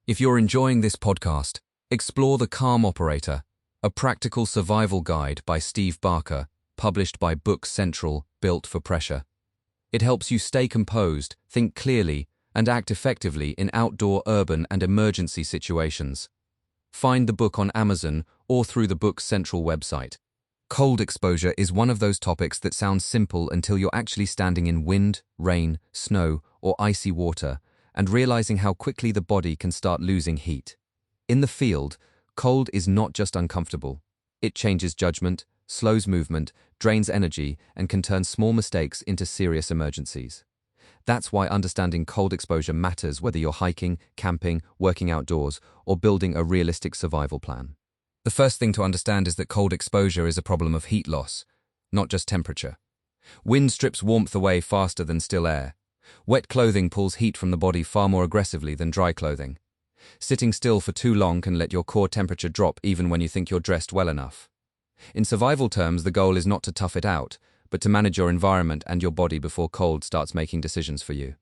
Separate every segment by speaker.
Speaker 1: If you're enjoying this podcast, explore The Calm Operator, a practical survival guide by Steve Barker, published by Book Central, built for pressure. It helps you stay composed, think clearly, and act effectively in outdoor, urban, and emergency situations. Find the book on Amazon or through the Book Central website. Cold exposure is one of those topics that sounds simple until you're actually standing in wind, rain, snow, or icy water, and realizing how quickly the body can start losing heat. In the field, cold is not just uncomfortable. It changes judgment, slows movement, drains energy, and can turn small mistakes into serious emergencies. That's why understanding cold exposure matters whether you're hiking, camping, working outdoors, or building a realistic survival plan. The first thing to understand is that cold exposure is a problem of heat loss, not just temperature. Wind strips warmth away faster than still air. Wet clothing pulls heat from the body far more aggressively than dry clothing. Sitting still for too long can let your core temperature drop even when you think you're dressed well enough. In survival terms, the goal is not to tough it out, but to manage your environment and your body before cold starts making decisions for you.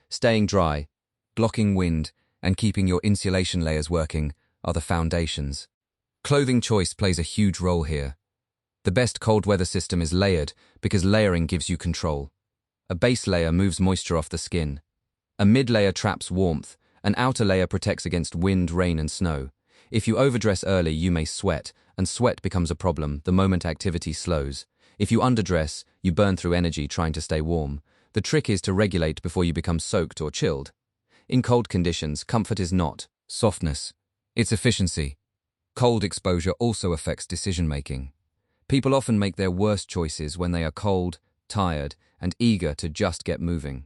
Speaker 1: Staying dry, blocking wind, and keeping your insulation layers working are the foundations. Clothing choice plays a huge role here. The best cold weather system is layered because layering gives you control. A base layer moves moisture off the skin. A mid-layer traps warmth. An outer layer protects against wind, rain, and snow. If you overdress early, you may sweat, and sweat becomes a problem the moment activity slows. If you underdress, you burn through energy trying to stay warm. The trick is to regulate before you become soaked or chilled. In cold conditions, comfort is not softness. It's efficiency. Cold exposure also affects decision-making. People often make their worst choices when they are cold, tired, and eager to just get moving.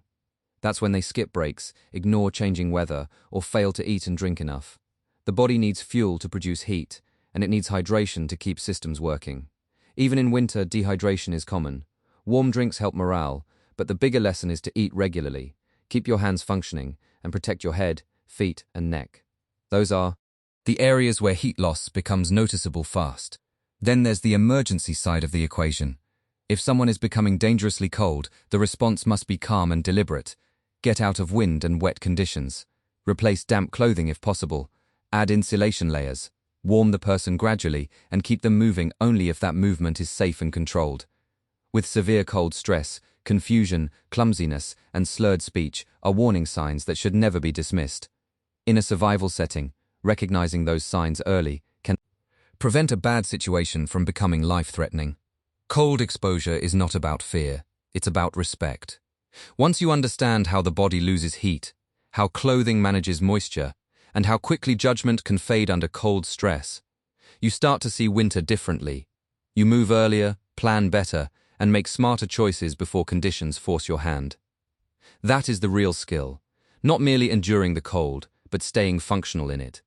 Speaker 1: That's when they skip breaks, ignore changing weather, or fail to eat and drink enough. The body needs fuel to produce heat, and it needs hydration to keep systems working. Even in winter, dehydration is common. Warm drinks help morale, but the bigger lesson is to eat regularly, keep your hands functioning, and protect your head, feet, and neck. Those are the areas where heat loss becomes noticeable fast. Then there's the emergency side of the equation. If someone is becoming dangerously cold, the response must be calm and deliberate. Get out of wind and wet conditions. Replace damp clothing if possible. Add insulation layers. Warm the person gradually and keep them moving only if that movement is safe and controlled. With severe cold stress, confusion, clumsiness, and slurred speech are warning signs that should never be dismissed. In a survival setting, recognizing those signs early can prevent a bad situation from becoming life-threatening. Cold exposure is not about fear, it's about respect. Once you understand how the body loses heat, how clothing manages moisture, and how quickly judgment can fade under cold stress, you start to see winter differently. You move earlier, plan better, and make smarter choices before conditions force your hand. That is the real skill, not merely enduring the cold, but staying functional in it.